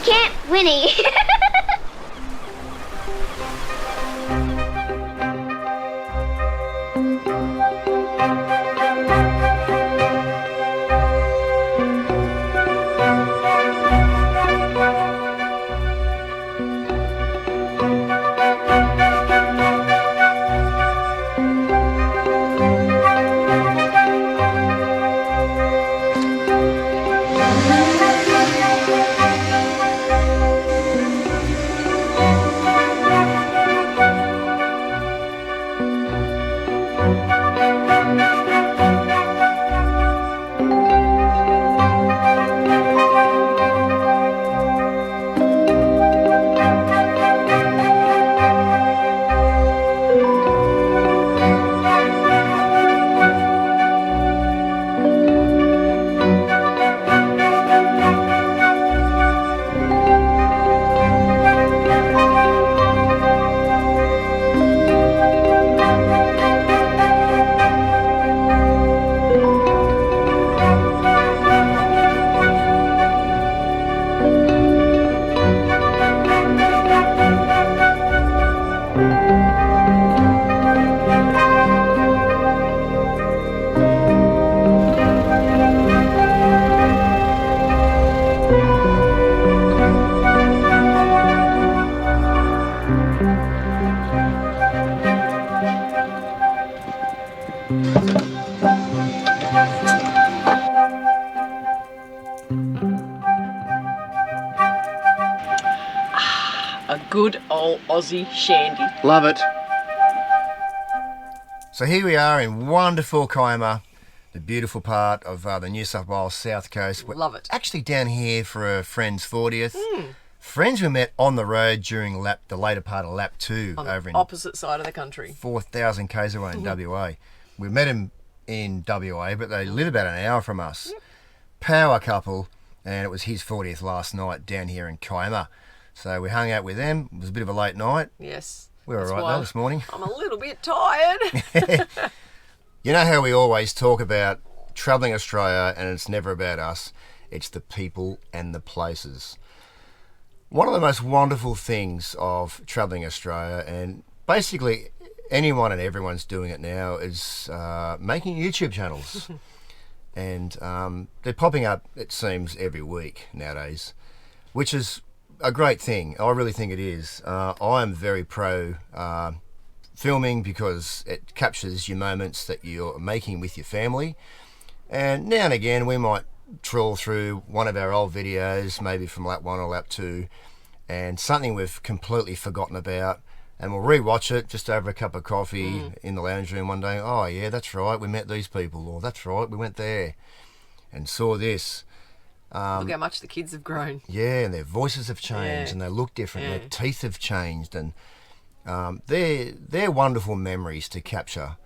Camp Winnie. Good old Aussie shandy. Love it. So here we are in wonderful Kiama, the beautiful part of the New South Wales South Coast. We're Love it. actually down here for a friend's 40th. Friends we met on the road during the later part of lap 2 On over in the opposite side of the country. 4,000 k's away in WA. We met him in WA, but they live about an hour from us. Power couple, and it was his 40th last night down here in Kiama. So we hung out with them. It was a bit of a late night. Yes. We were all right though this morning. I'm a little bit tired. You know how we always talk about travelling Australia and it's never about us. It's the people and the places. One of the most wonderful things of travelling Australia, and basically anyone and everyone's doing it now, is making YouTube channels. And they're popping up, it seems, every week nowadays, which is a great thing. I really think it is. I am very pro filming because it captures your moments that you're making with your family. And now and again we might trawl through one of our old videos, maybe from lap 1 or lap 2, and something we've completely forgotten about, and we'll re-watch it just over a cup of coffee in the lounge room one day. Oh yeah, that's right, we met these people, or that's right, we went there and saw this. Look how much the kids have grown. Yeah, and their voices have changed, Yeah. and they look different. Yeah. Their teeth have changed, and they're wonderful memories to capture.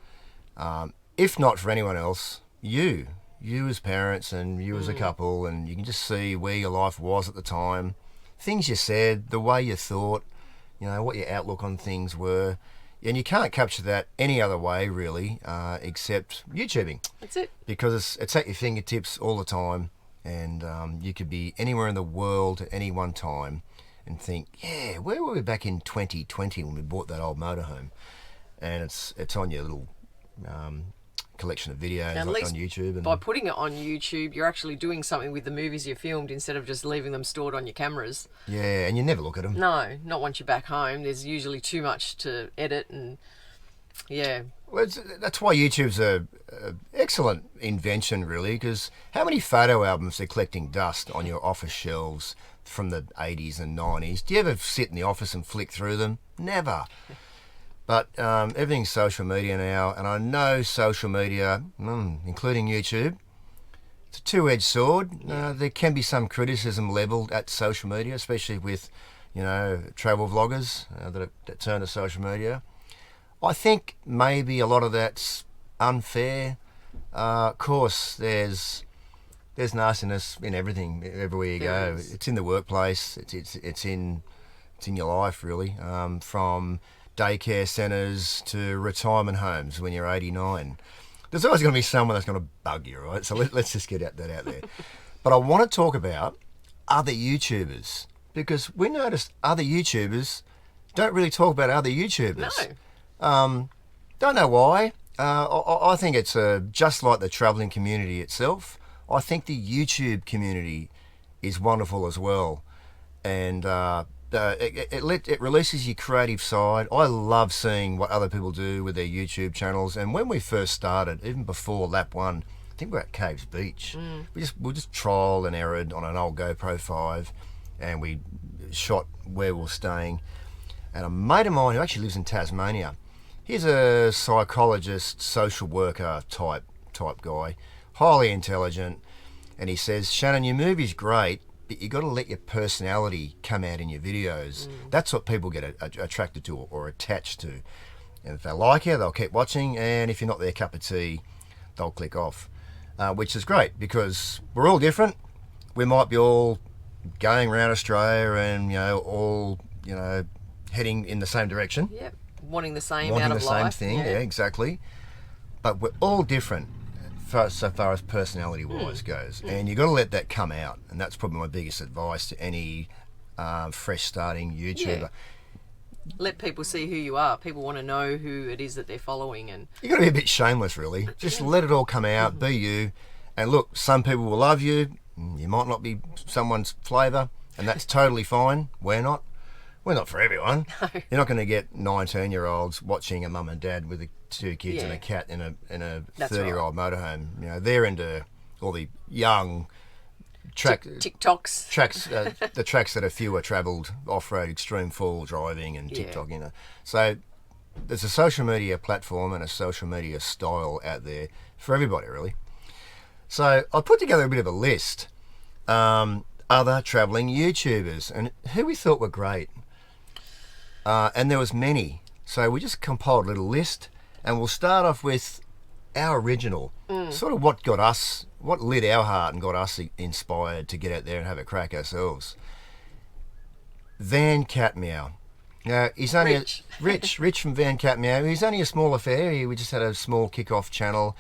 If not for anyone else, you as parents and you as a couple, and you can just see where your life was at the time, things you said, the way you thought, you know, what your outlook on things were. And you can't capture that any other way, really, except YouTubing. That's it. Because it's at your fingertips all the time. And you could be anywhere in the world at any one time and think, yeah, where were we back in 2020 when we bought that old motorhome? And it's on your little collection of videos At on least YouTube. And by putting it on YouTube, you're actually doing something with the movies you filmed instead of just leaving them stored on your cameras. yeah, and you never look at them. No, not once you're back home. There's usually too much to edit, and yeah. Well, that's why YouTube's a excellent invention, really, because how many photo albums are collecting dust on your office shelves from the 80s and 90s? Do you ever sit in the office and flick through them? Never. But everything's social media now, and I know social media, including YouTube, it's a two-edged sword. There can be some criticism levelled at social media, especially with, you know, travel vloggers that turn to social media. I think maybe a lot of that's unfair. Of course, there's nastiness in everything, everywhere you go. It's in the workplace. It's in your life, really. From daycare centres to retirement homes when you're 89. There's always going to be someone that's going to bug you, right? So let's just get that out there. But I want to talk about other YouTubers because we noticed other YouTubers don't really talk about other YouTubers. No. Don't know why. I think it's just like the travelling community itself. I think the YouTube community is wonderful as well, and it releases your creative side. I love seeing what other people do with their YouTube channels. And when we first started, even before lap 1, I think we're at Caves Beach. We just trial and errored on an old GoPro 5, and we shot where we were staying. And a mate of mine who actually lives in Tasmania, he's a psychologist, social worker type guy, highly intelligent, and he says, Shannon, your movie's great, but you got to let your personality come out in your videos. That's what people get attracted to or attached to. And if they like you, they'll keep watching, and if you're not their cup of tea, they'll click off. Which is great, because we're all different. We might be all going around Australia and, all, heading in the same direction. Yep. Wanting the same wanting out of the life. same thing, yeah, exactly. But we're all different so far as personality-wise goes. And you've got to let that come out. And that's probably my biggest advice to any fresh-starting YouTuber. Yeah. Let people see who you are. People want to know who it is that they're following. And You've got to be a bit shameless, really. Just let it all come out, be you. And look, some people will love you. You might not be someone's flavour, and that's totally fine. We're not. We're not for everyone. No. You're not going to get 19-year-olds watching a mum and dad with 2 kids and a cat in a 30-year-old motorhome. They're into all the young TikToks. the tracks that are fewer travelled, off-road, extreme fall driving and TikTok. So there's a social media platform and a social media style out there for everybody, really. So I put together a bit of a list, other travelling YouTubers and who we thought were great. And there was many. So we just compiled a little list, and we'll start off with our original. Sort of what lit our heart and got us inspired to get out there and have a crack ourselves. Cat Meow. Now, he's only Rich from Cat Meow. He's only a small affair. We just had a small kick-off channel.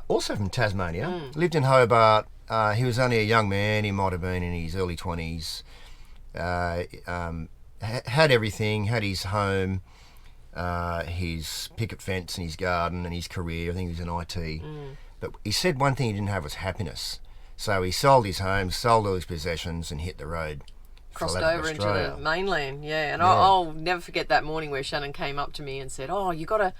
Also from Tasmania. Lived in Hobart. He was only a young man. He might have been in his early 20s. Had everything. Had his home, his picket fence and his garden and his career. I think he was in IT. But he said one thing he didn't have was happiness. So he sold his home, sold all his possessions and hit the road. Crossed over into the mainland, And I'll never forget that morning where Shannon came up to me and said, you got to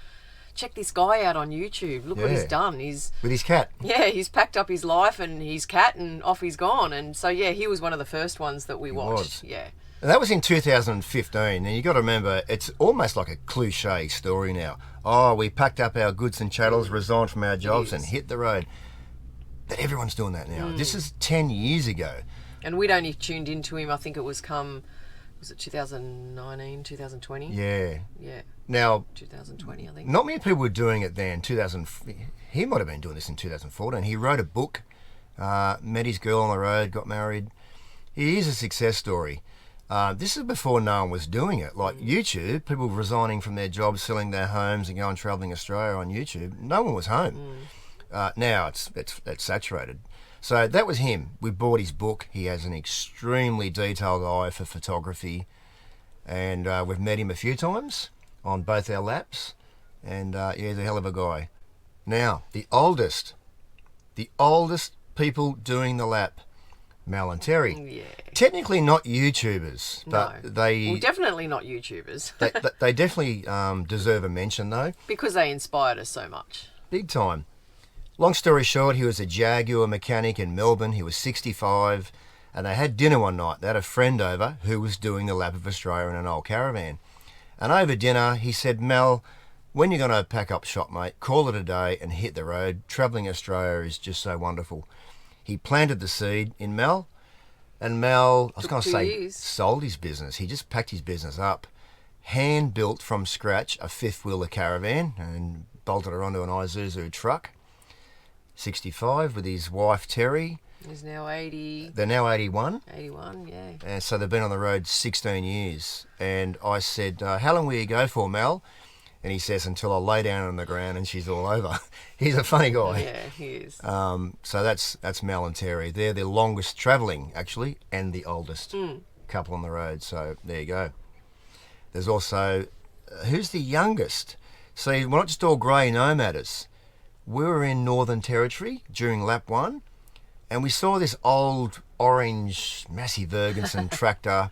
check this guy out on YouTube. Look what he's done. With his cat. Yeah, he's packed up his life and his cat and off he's gone. And so, he was one of the first ones that we watched. Yeah. And that was in 2015, and you got to remember, it's almost like a cliche story now. We packed up our goods and chattels, resigned from our jobs, and hit the road. But everyone's doing that now. This is 10 years ago. And we'd only tuned into him, I think it was 2019, 2020? Yeah. Yeah. Now, 2020, I think. Not many people were doing it then. He might have been doing this in 2014. He wrote a book, met his girl on the road, got married. He is a success story. This is before no one was doing it. Like YouTube, people resigning from their jobs, selling their homes and going travelling Australia on YouTube. No one was home. Now it's saturated. So that was him. We bought his book. He has an extremely detailed eye for photography. And we've met him a few times on both our laps. And he's a hell of a guy. Now, the oldest people doing the lap, Mel and Terry. Yeah. Technically not YouTubers, but well, definitely not YouTubers. they definitely deserve a mention, though. Because they inspired us so much. Big time. Long story short, he was a Jaguar mechanic in Melbourne. He was 65, and they had dinner one night. They had a friend over who was doing the lap of Australia in an old caravan. And over dinner, he said, Mel, when you're going to pack up shop, mate, call it a day and hit the road. Travelling Australia is just so wonderful. He planted the seed in Mel, and Mel, I was going to say, sold his business. He just packed his business up, hand-built from scratch a fifth-wheeler caravan and bolted it onto an Isuzu truck. 65 with his wife, Terri. He's now 80. They're now 81. 81, yeah. And so they've been on the road 16 years. And I said, how long will you go for, Mel? And he says, until I lay down on the ground and she's all over. He's a funny guy. Yeah, he is. So that's Mel and Terry. They're the longest travelling, actually, and the oldest. couple on the road. So there you go. There's also, who's the youngest? See, we're not just all grey nomaders. We were in Northern Territory during lap 1, and we saw this old orange Massey Ferguson tractor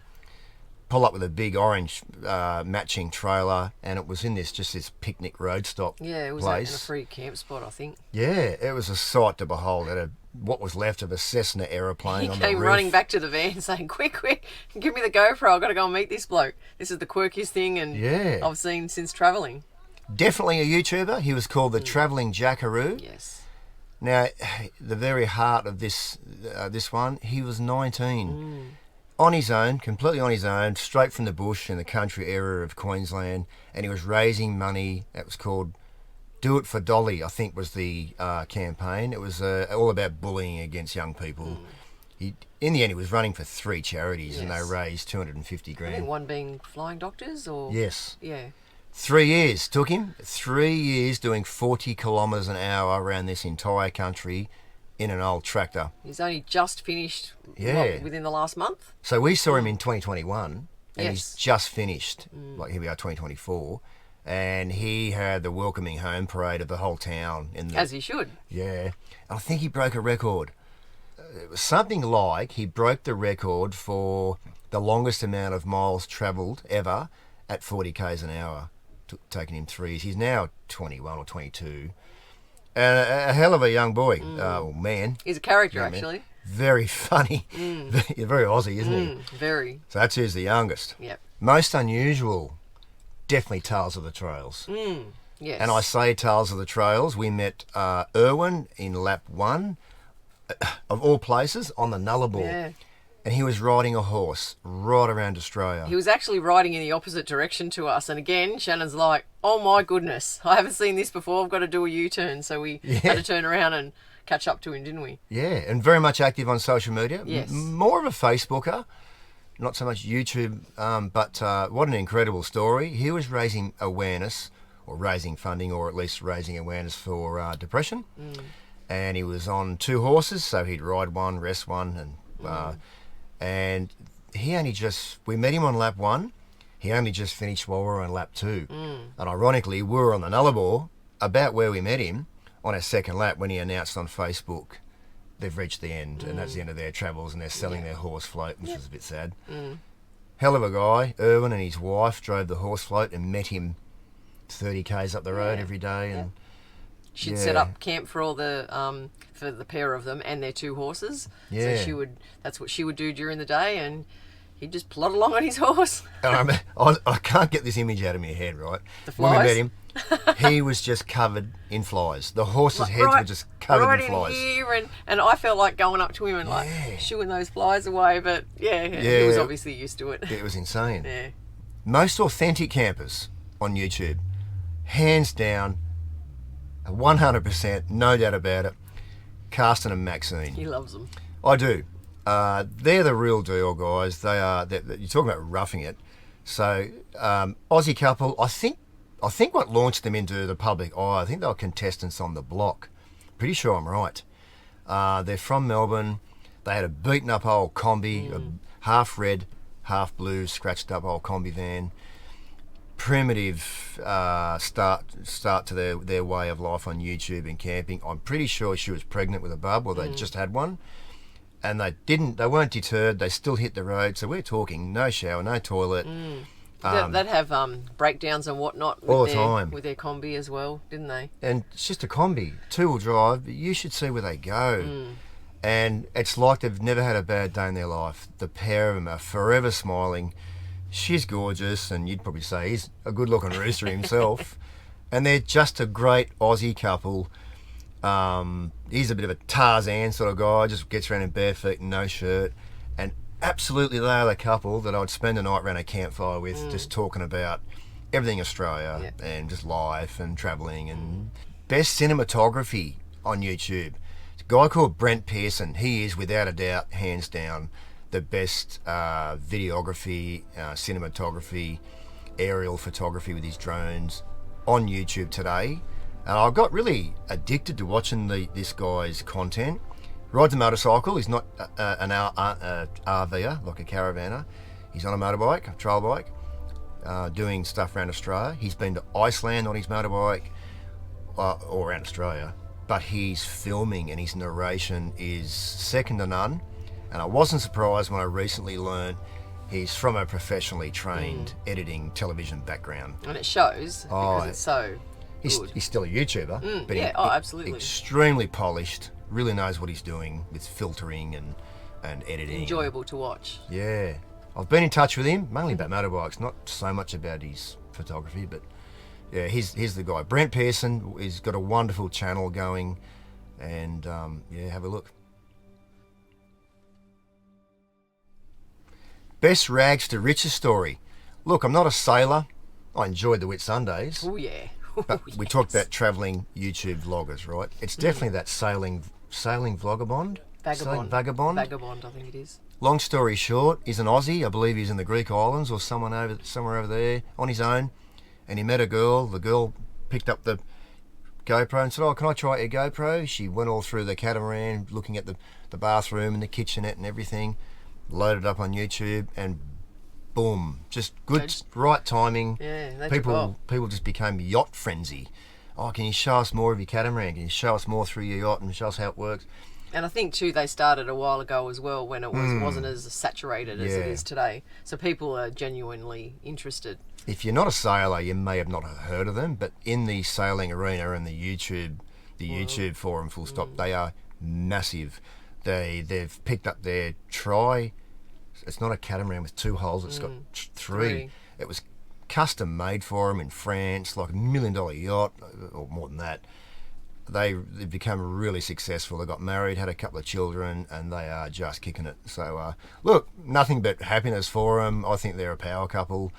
pull up with a big orange matching trailer, and it was in this picnic road stop. Yeah, it was place. In a free camp spot, I think. Yeah, it was a sight to behold. It had what was left of a Cessna aeroplane on the roof. He came running back to the van saying, quick, give me the GoPro, I've got to go and meet this bloke. This is the quirkiest thing I've seen since travelling. Definitely a YouTuber. He was called the Travelling Jackaroo. Yes. Now, the very heart of this one, he was 19. On his own, completely on his own, straight from the bush in the country area of Queensland, and he was raising money. That was called Do It for Dolly, I think was the campaign. It was all about bullying against young people. In the end, he was running for 3 charities, and they raised 250 grand. I think one being Flying Doctors, or... Yes. Yeah. 3 years took him. 3 years doing 40 kilometres an hour around this entire country in an old tractor. He's only just finished within the last month. So we saw him in 2021, and he's just finished. Like here we are, 2024, and he had the welcoming home parade of the whole town. As he should. Yeah. I think he broke a record. It was something like he broke the record for the longest amount of miles travelled ever at 40 k's an hour. Taking him 3 years. He's now 21 or 22. And a hell of a young boy. Man. He's a character, actually. Very funny. Very Aussie, isn't he? Very. So that's who's the youngest. Yep. Most unusual, definitely Tales of the Trails. Yes. And I say Tales of the Trails. We met Irwin in lap 1, of all places, on the Nullarbor. Yeah. And he was riding a horse right around Australia. He was actually riding in the opposite direction to us. And again, Shannon's like, oh my goodness, I haven't seen this before. I've got to do a U-turn. So we had to turn around and catch up to him, didn't we? Yeah, and very much active on social media. Yes. More of a Facebooker, not so much YouTube, but what an incredible story. He was raising awareness, or raising funding, or at least raising awareness for depression. And he was on 2 horses, so he'd ride one, rest one, and he only we met him on lap 1. He only just finished while we were on lap 2. And ironically, we were on the Nullarbor, about where we met him, on our second lap when he announced on Facebook they've reached the end, and that's the end of their travels, and they're selling their horse float, which was a bit sad. Hell of a guy. Irwin and his wife drove the horse float and met him 30 k's up the road every day. And she'd set up camp for all the for the pair of them and their 2 horses. Yeah. So that's what she would do during the day, and he'd just plod along on his horse. I can't get this image out of my head, right? The flies? When we met him, he was just covered in flies. The horses' heads were just covered in flies. Here, and I felt like going up to him and shooing those flies away, but he was obviously used to it. It was insane. Yeah. Most authentic campers on YouTube, hands down, 100%, no doubt about it, Karstan and Maxine. He loves them. I do. They're the real deal, guys. You're talking about roughing it. So, Aussie couple, I think what launched them into the public eye, I think they were contestants on The Block. Pretty sure I'm right. They're from Melbourne. They had a beaten up old Kombi, a half red, half blue, scratched up old Kombi van. Primitive start to their way of life on YouTube and camping. I'm pretty sure she was pregnant with a bub, or they just had one. And they weren't deterred. They still hit the road. So we're talking no shower, no toilet. They'd have breakdowns and whatnot all the time with their Kombi as well, didn't they? And it's just a Kombi, 2-wheel drive. You should see where they go. And it's like they've never had a bad day in their life. The pair of them are forever smiling. She's gorgeous, and you'd probably say he's a good-looking rooster himself. And they're just a great Aussie couple. He's a bit of a Tarzan sort of guy, just gets around in bare feet and no shirt. And absolutely they are the couple that I'd spend a night around a campfire with, just talking about everything Australia and just life and travelling. And best cinematography on YouTube. It's a guy called Brent Pearson. He is, without a doubt, hands down, the best videography, cinematography, aerial photography with his drones on YouTube today. And I got really addicted to watching this guy's content. Rides a motorcycle. He's not an RVer, like a caravanner. He's on a motorbike, a trail bike, doing stuff around Australia. He's been to Iceland on his motorbike, or around Australia. But his filming and his narration is second to none. And I wasn't surprised when I recently learned he's from a professionally trained editing television background. And it shows because it's so good. He's still a YouTuber, but absolutely. Extremely polished, really knows what he's doing with filtering and editing. Enjoyable to watch. Yeah. I've been in touch with him, mainly about motorbikes, not so much about his photography, but yeah, he's the guy. Brent Pearson, he's got a wonderful channel going, and have a look. Best rags to riches story. Look, I'm not a sailor. I enjoyed the Whitsundays. Oh yeah. But we talked about travelling YouTube vloggers, right? It's definitely that sailing vlogabond. Vagabond. Vagabond. Vagabond, I think it is. Long story short, he's an Aussie. I believe he's in the Greek islands or somewhere over there on his own. And he met a girl. The girl picked up the GoPro and said, "Oh, can I try your GoPro?" She went all through the catamaran, looking at the bathroom and the kitchenette and everything. Loaded up on YouTube, and boom, just good, right timing. Yeah, people just became yacht frenzy. Oh, can you show us more of your catamaran? Can you show us more through your yacht and show us how it works? And I think too, they started a while ago as well when it wasn't as saturated as it is today. So people are genuinely interested. If you're not a sailor, you may have not heard of them, but in the sailing arena and the YouTube forum, full stop, they are massive. They've picked up their it's not a catamaran with two hulls, it's got three. It was custom made for them in France, like $1 million yacht, or more than that. They've become really successful. They got married, had a couple of children, and they are just kicking it. So, look, nothing but happiness for them. I think they're a power couple,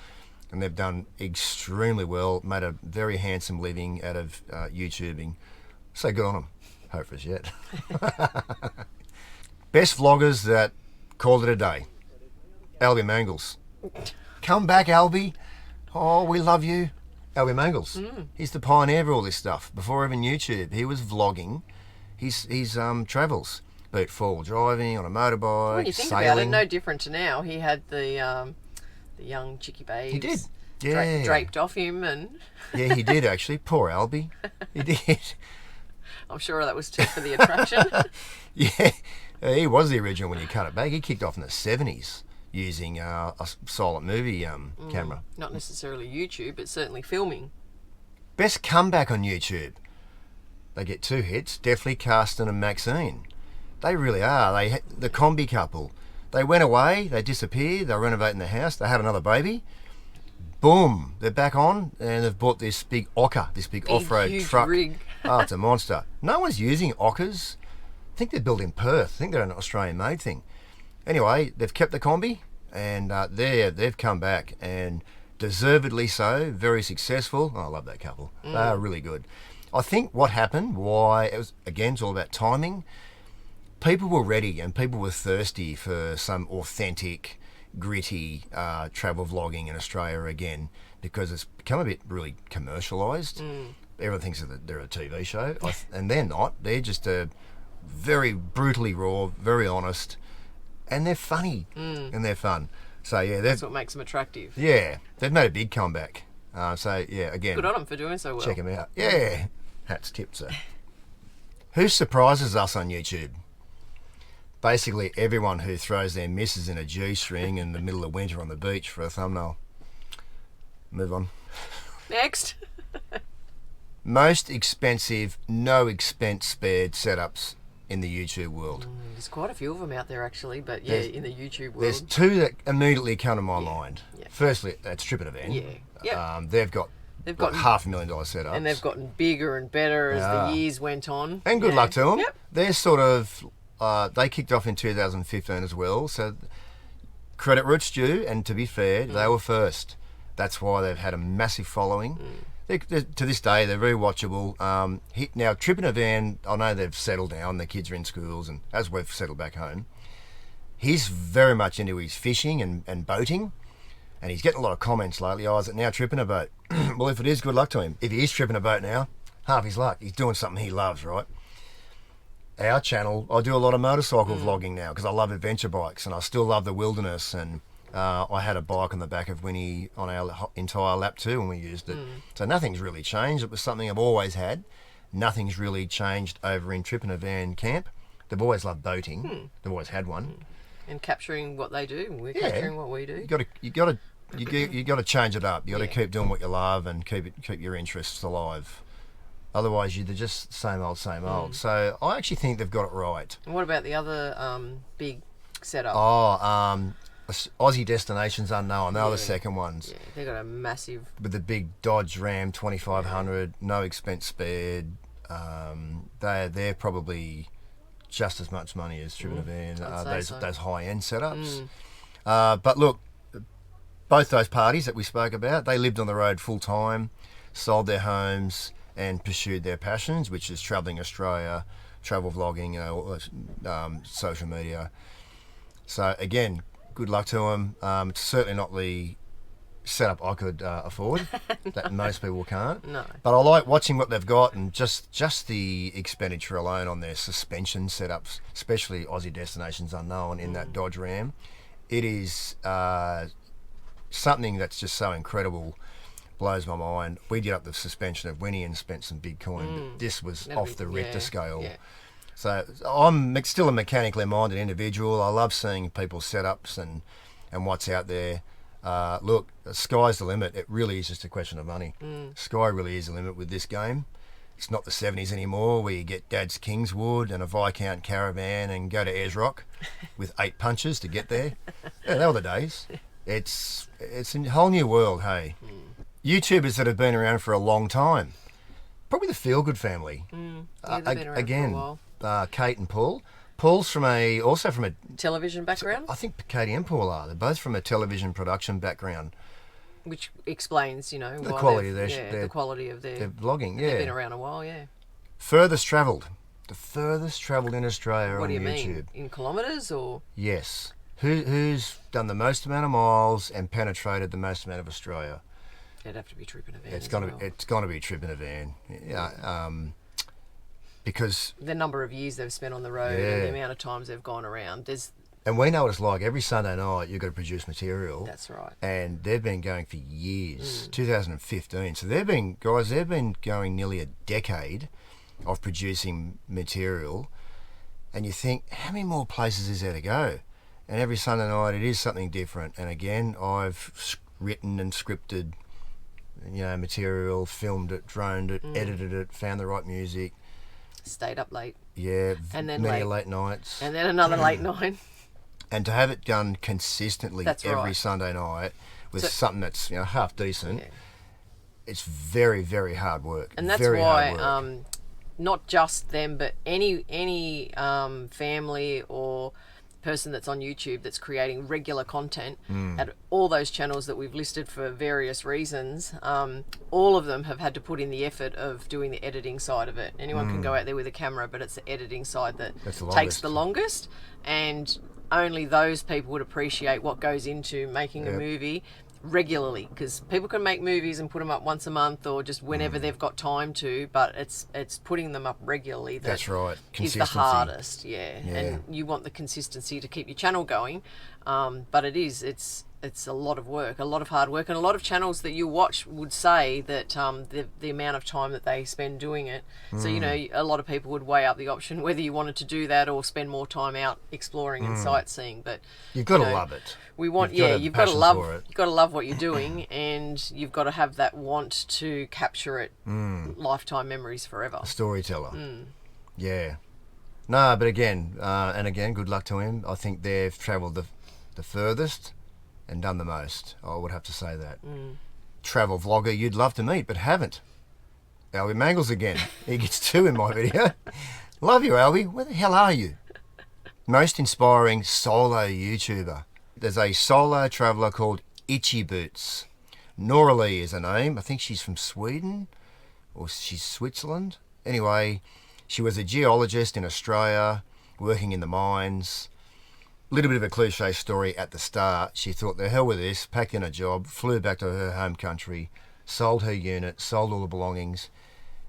and they've done extremely well, made a very handsome living out of YouTubing. So good on them. Hope for us yet. Best vloggers that called it a day. Alby Mangles. Come back, Alby. Oh, we love you. Alby Mangles. He's the pioneer of all this stuff. Before even YouTube, he was vlogging his travels. Be it four-wheel driving, on a motorbike, when you think sailing. about it, no different to now. He had the young chickie babes. He did. Yeah. Draped off him and... Yeah, he did actually. Poor Alby. He did. I'm sure that was just for the attraction. Yeah. He was the original when you cut it back. He kicked off in the 70s using a silent movie camera. Not necessarily YouTube, but certainly filming. Best comeback on YouTube. They get two hits, definitely Karstan and Maxine. They really are. The Kombi couple. They went away, they disappeared, they were renovating the house, they had another baby. Boom, they're back on, and they've bought this big Ocker, this big off-road huge truck. rig. Oh, it's a monster. No one's using Ockers. I think they're built in Perth. I think they're an Australian-made thing. Anyway, they've kept the Kombi, and they've come back, and deservedly so, very successful. Oh, I love that couple. They are really good. I think what happened, it's all about timing. People were ready, and people were thirsty for some authentic, gritty travel vlogging in Australia again, because it's become a bit really commercialised. Everyone thinks that they're a TV show, and they're not. They're just very brutally raw, very honest, and they're funny, and they're fun. So yeah, that's what makes them attractive. Yeah, they've made a big comeback. So yeah, again, good on them for doing so well. Check them out. Yeah, hats tipped, sir. Who surprises us on YouTube? Basically, everyone who throws their missus in a G-string in the middle of winter on the beach for a thumbnail. Move on. Next. Most expensive, no expense spared setups in the YouTube world. There's quite a few of them out there actually, but yeah, in the YouTube world. There's two that immediately come to my mind. Yeah. Firstly, that's Trippin' Yeah. Yep. They've got $500,000 setups. And they've gotten bigger and better as the years went on. And good luck to them. Yep. They're sort of, they kicked off in 2015 as well, so credit where it's due, and to be fair, they were first. That's why they've had a massive following. To this day, they're very watchable. Now, Trippin' a Van, I know they've settled down, their kids are in schools, and as we've settled back home, he's very much into his fishing and boating, and he's getting a lot of comments lately. Oh, is it now tripping a boat? Well, if it is, good luck to him. If he is tripping a boat now, half his luck. He's doing something he loves, right? our channel, I do a lot of motorcycle vlogging now because I love adventure bikes and I still love the wilderness. And I had a bike on the back of Winnie on our entire lap too when we used it. So nothing's really changed. It was something I've always had. Nothing's really changed over in Trip in a Van camp. They've always loved boating. They've always had one. And capturing what they do. We're capturing what we do. You got to change it up. You got to keep doing what you love and keep your interests alive. Otherwise, you're just same old, same old. So I actually think they've got it right. And what about the other big setup? Aussie Destinations Unknown. They're the second ones. Yeah, they've got a massive... With the big Dodge Ram 2500, no expense spared. They're probably just as much money as Trip in a Van. Those high-end setups. But look, both those parties that we spoke about, they lived on the road full-time, sold their homes and pursued their passions, which is travelling Australia, travel vlogging, social media. So again, good luck to them. It's certainly not the setup I could afford. That most people can't. No. But I like watching what they've got and just the expenditure alone on their suspension setups, especially Aussie Destinations Unknown in that Dodge Ram. It is something that's just so incredible. Blows my mind. We did up the suspension of Winnie and spent some big coin, but this was off the Richter scale. Yeah. So I'm still a mechanically minded individual. I love seeing people's setups and what's out there. Look, the sky's the limit. It really is just a question of money. Sky really is the limit with this game. It's not the 70s anymore where you get Dad's Kingswood and a Viscount caravan and go to Ayers Rock with 8 punches to get there. Yeah, they were the days. It's a whole new world, hey. YouTubers that have been around for a long time. Probably the Feel Good family. Yeah, they've been around for a while. Kate and Paul. Paul's also from a television background. I think Katie and Paul are. They're both from a television production background. Which explains, the quality of their vlogging. Yeah, they've been around a while. Yeah. Furthest travelled. The furthest travelled in Australia what on YouTube. What do you mean? In kilometres or? Yes. Who's done the most amount of miles and penetrated the most amount of Australia? It'd have to be Trip in a Van. It's going to be Trip in a Van. Yeah. Because the number of years they've spent on the road and the amount of times they've gone around. And we know what it's like. Every Sunday night you've got to produce material. That's right. And they've been going for years, 2015. So they've been going nearly a decade of producing material. And you think, how many more places is there to go? And every Sunday night it is something different. And again, I've written and scripted, material, filmed it, droned it, edited it, found the right music. Stayed up late. Yeah, and then many late nights. And then another late night. And to have it done consistently every Sunday night with something that's half decent, it's very, very hard work. And that's why not just them, but any family or person that's on YouTube that's creating regular content at all those channels that we've listed for various reasons, all of them have had to put in the effort of doing the editing side of it. Anyone can go out there with a camera, but it's the editing side that takes the longest, and only those people would appreciate what goes into making a movie regularly, because people can make movies and put them up once a month or just whenever they've got time to, but it's putting them up regularly that's right. Is the hardest. And you want the consistency to keep your channel going, but it's a lot of work, a lot of hard work, and a lot of channels that you watch would say that the amount of time that they spend doing it. So a lot of people would weigh up the option whether you wanted to do that or spend more time out exploring and sightseeing. But you've got to love it. You've got to love what you're doing, and you've got to have that want to capture it, lifetime memories forever. A storyteller. Yeah. No, but again, good luck to him. I think they've travelled the furthest and done the most. I would have to say that. Travel vlogger you'd love to meet but haven't. Alby Mangles again. He gets 2 in my video. Love you, Alby. Where the hell are you? Most inspiring solo YouTuber. There's a solo traveller called Icky Boots. Nora Lee is her name. I think she's from Sweden or she's Switzerland. Anyway, she was a geologist in Australia, working in the mines. Little bit of a cliche story at the start. She thought, the hell with this, packed in a job, flew back to her home country, sold her unit, sold all the belongings,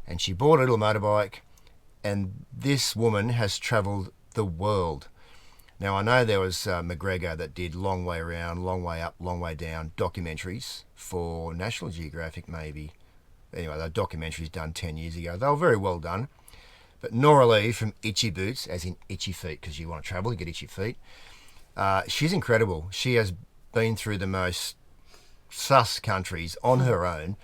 and she bought a little motorbike And this woman has travelled the world. Now, I know there was McGregor that did Long Way Around, Long Way Up, Long Way Down documentaries for National Geographic, maybe. Anyway, those documentaries done 10 years ago. They were very well done. But Nora Lee from Itchy Boots, as in itchy feet, because you want to travel, you get itchy feet. She's incredible. She has been through the most sus countries on her own,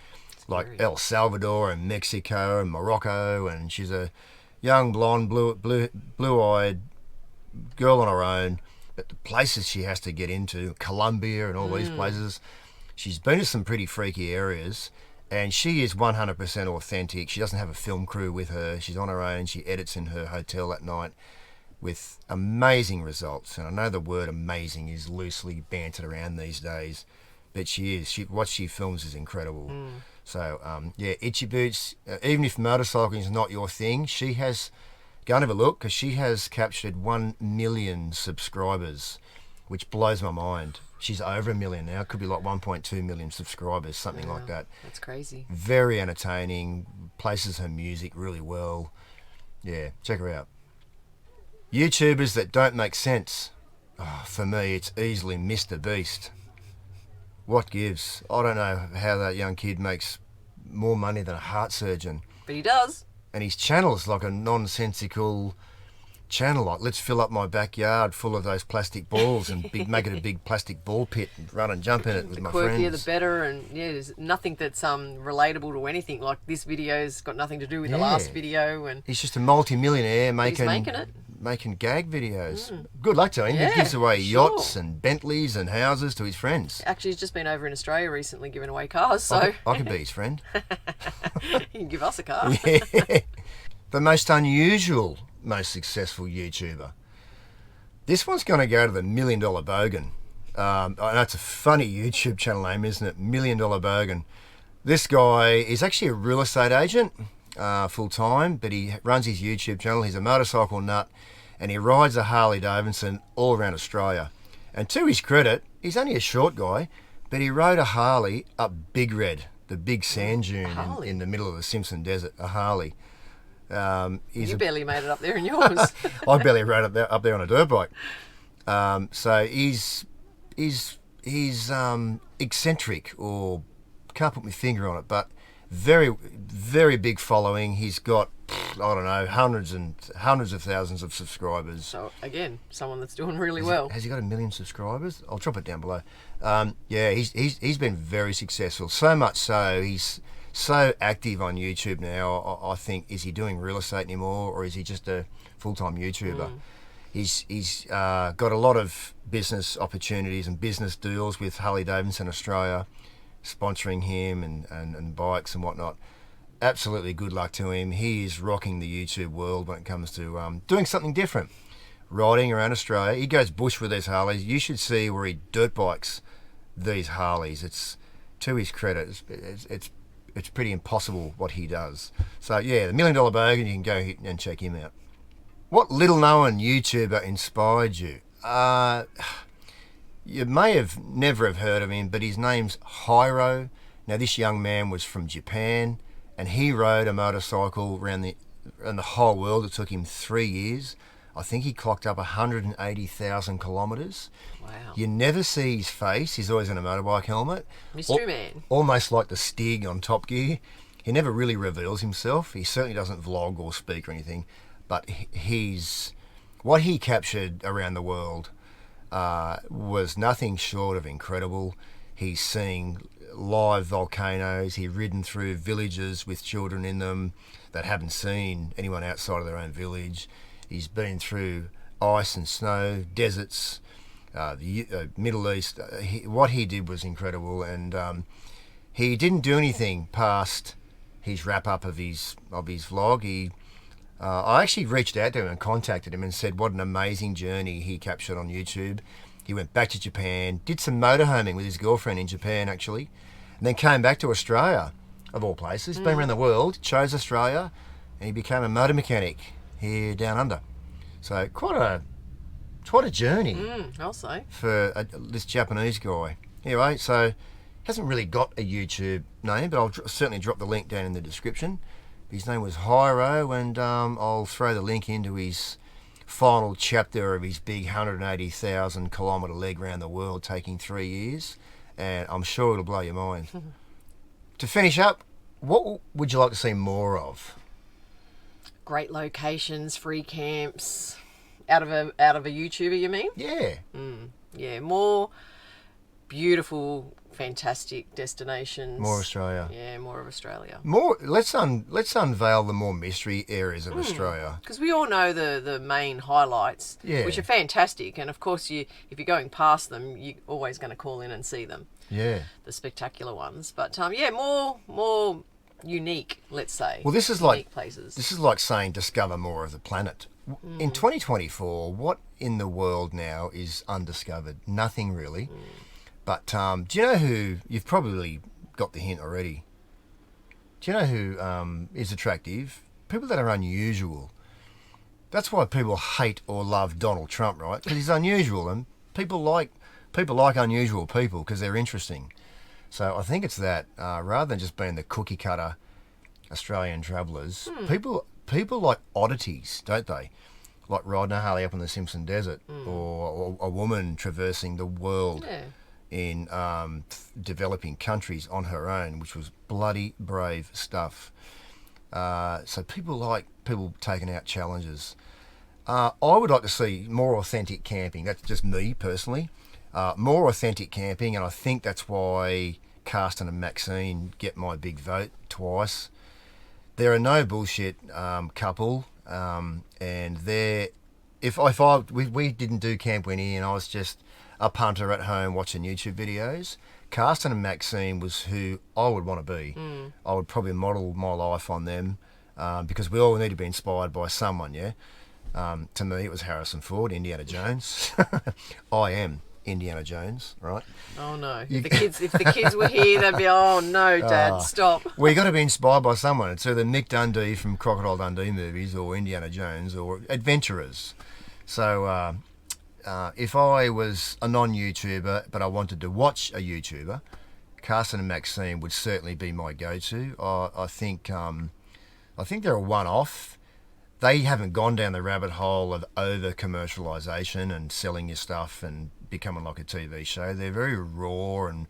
like El Salvador and Mexico and Morocco, and she's a young, blonde, blue-eyed girl on her own. But the places she has to get into, Colombia and all these places, she's been to some pretty freaky areas. And she is 100% authentic. She doesn't have a film crew with her. She's on her own. She edits in her hotel at night with amazing results. And I know the word amazing is loosely bantered around these days, but she is. What she films is incredible. So, yeah, Itchy Boots, even if motorcycling is not your thing, she has, go and have a look, because she has captured 1 million subscribers, which blows my mind. She's over 1 million now. It could be like 1.2 million subscribers, something like that. That's crazy. Very entertaining. Places her music really well. Yeah, check her out. YouTubers that don't make sense. Oh, for me, it's easily MrBeast. What gives? I don't know how that young kid makes more money than a heart surgeon. But he does. And his channel is like a nonsensical channel, like, let's fill up my backyard full of those plastic balls and make it a big plastic ball pit and run and jump in it with my friends. The quirkier the better, and yeah, there's nothing that's relatable to anything. Like, this video's got nothing to do with the last video, and he's just a multi-millionaire making gag videos. Good luck to him. He gives away yachts and Bentleys and houses to his friends. Actually, he's just been over in Australia recently giving away cars, so I could be his friend. He can give us a car. Yeah. The most unusual, most successful YouTuber. This one's going to go to the $1 Million Bogan. I know it's a funny YouTube channel name, isn't it? $1 Million Bogan. This guy is actually a real estate agent, full time, but he runs his YouTube channel. He's a motorcycle nut, and he rides a Harley Davidson all around Australia. And to his credit, he's only a short guy, but he rode a Harley up Big Red, the big sand dune in the middle of the Simpson Desert. A Harley. You barely made it up there in yours. I barely rode up there on a dirt bike. So he's eccentric, or can't put my finger on it, but very, very big following. He's got, I don't know, hundreds of thousands of subscribers. So again, someone that's doing really well. Has he got 1 million subscribers? I'll drop it down below. Yeah, he's been very successful. So much so he's so active on YouTube now. I think, is he doing real estate anymore, or is he just a full-time YouTuber? He's got a lot of business opportunities and business deals with Harley Davidson Australia, sponsoring him and bikes and whatnot. Absolutely good luck to him. He is rocking the YouTube world when it comes to doing something different, riding around Australia. He goes bush with these Harleys. You should see where he dirt bikes these Harleys. It's, to his credit, it's pretty impossible what he does. So yeah, the $1 Million Bogan, you can go and check him out. What little known YouTuber inspired you? You may have never have heard of him, but his name's Hiro. Now, this young man was from Japan, and he rode a motorcycle around the whole world. It took him 3 years. I think he clocked up 180,000 kilometres. Wow. You never see his face. He's always in a motorbike helmet. Mystery man. Almost like the Stig on Top Gear. He never really reveals himself. He certainly doesn't vlog or speak or anything. But what he captured around the world was nothing short of incredible. He's seeing live volcanoes. He's ridden through villages with children in them that haven't seen anyone outside of their own village. He's been through ice and snow, deserts, the Middle East. What he did was incredible, and he didn't do anything past his wrap-up of his vlog. I actually reached out to him and contacted him and said what an amazing journey he captured on YouTube. He went back to Japan, did some motorhoming with his girlfriend in Japan, actually, and then came back to Australia, of all places. Been around the world, chose Australia, and he became a motor mechanic here down under. So quite a journey. I'll say. For this Japanese guy. Anyway, so hasn't really got a YouTube name, but I'll certainly drop the link down in the description. His name was Hiro, and I'll throw the link into his final chapter of his big 180,000 kilometre leg round the world, taking 3 years, and I'm sure it'll blow your mind. To finish up, what would you like to see more of? Great locations, free camps, out of a YouTuber, you mean? Yeah. Yeah, more beautiful, fantastic destinations. More Australia. Yeah, more of Australia. More. Let's unveil the more mystery areas of Australia. Because we all know the main highlights, Yeah. which are fantastic, and of course, if you're going past them, you're always going to call in and see them. Yeah. The spectacular ones, but yeah, more unique. Let's say. Well, this is unique places. This is like saying discover more of the planet. In 2024, what in the world now is undiscovered? Nothing really. But do you know who, you've probably got the hint already. Do you know who is attractive? People that are unusual. That's why people hate or love Donald Trump, right? Because he's unusual, and people like unusual people because they're interesting. So I think it's that, rather than just being the cookie cutter Australian travellers, people like oddities, don't they? Like riding a Harley up in the Simpson Desert, or a woman traversing the world. Yeah. In developing countries on her own, which was bloody brave stuff. So people like people taking out challenges. I would like to see more authentic camping. That's just me personally. More authentic camping, and I think that's why Karstan and Maxine get my big vote twice. They're a no bullshit couple, and they're we didn't do Camp Winnie, and I was just a punter at home watching YouTube videos. Karstan and Maxine was who I would want to be. I would probably model my life on them, because we all need to be inspired by someone, yeah? To me, it was Harrison Ford, Indiana Jones. I am Indiana Jones, right? Oh no! If the kids were here, they'd be, oh no, Dad, stop. Well, you got to be inspired by someone. It's either Nick Dundee from Crocodile Dundee movies, or Indiana Jones, or adventurers. So if I was a non-YouTuber but I wanted to watch a YouTuber, Karstan and Maxine would certainly be my go-to. I think they're a one-off. They haven't gone down the rabbit hole of over-commercialisation and selling your stuff and becoming like a TV show. They're very raw and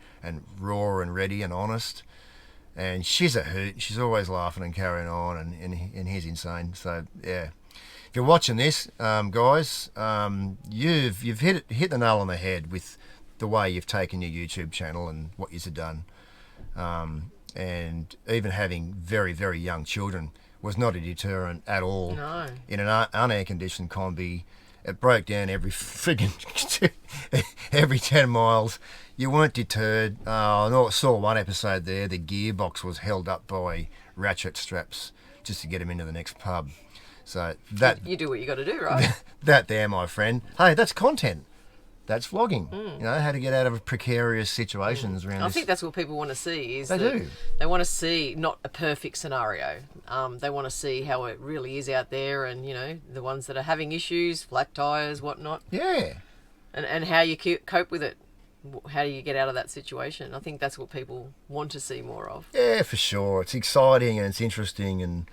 ready and honest. And she's a hoot. She's always laughing and carrying on, and he's insane. So, yeah. If you're watching this, guys, you've hit the nail on the head with the way you've taken your YouTube channel and what you've done. And even having very, very young children was not a deterrent at all. No. In an unair-conditioned Kombi, it broke down every friggin' every 10 miles. You weren't deterred. I saw one episode there. The gearbox was held up by ratchet straps just to get him into the next pub. So that you do what you got to do, right? That there, my friend. Hey, that's content. That's vlogging. You know, how to get out of precarious situations around I this. think that's what people want to see. They want to see not a perfect scenario. They want to see how it really is out there, and the ones that are having issues, flat tires, whatnot. Yeah. And how you cope with it. How do you get out of that situation? I think that's what people want to see more of. Yeah, for sure. It's exciting and it's interesting, and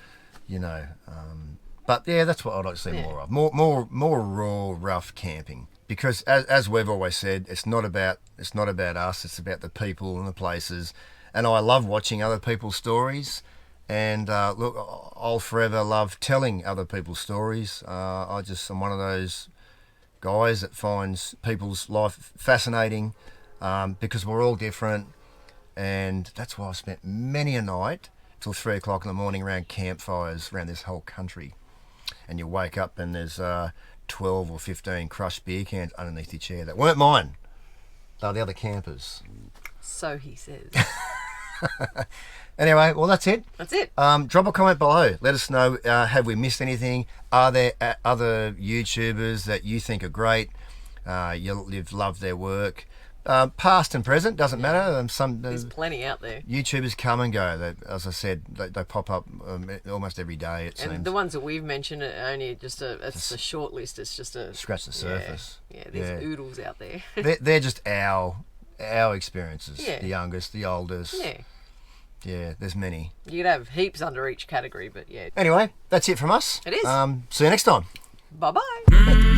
but yeah, that's what I'd like to see more of. More raw, rough camping. Because as we've always said, it's not about us. It's about the people and the places. And I love watching other people's stories. And look, I'll forever love telling other people's stories. I'm one of those guys that finds people's life fascinating, because we're all different. And that's why I've spent many a night till 3 o'clock in the morning around campfires around this whole country. And you wake up and there's 12 or 15 crushed beer cans underneath your chair. That weren't mine. They were the other campers. So he says. Anyway, well, that's it. That's it. Drop a comment below. Let us know, have we missed anything? Are there other YouTubers that you think are great? You've loved their work? Past and present, doesn't matter. There's plenty out there. YouTubers come and go. As I said, they pop up almost every day, it seems. And the ones that we've mentioned are only it's a short list. It's just a... Scratch the surface. Yeah, there's oodles out there. They're just our experiences. Yeah. The youngest, the oldest. Yeah. Yeah, there's many. You could have heaps under each category, but yeah. Anyway, that's it from us. It is. See you next time. Bye-bye.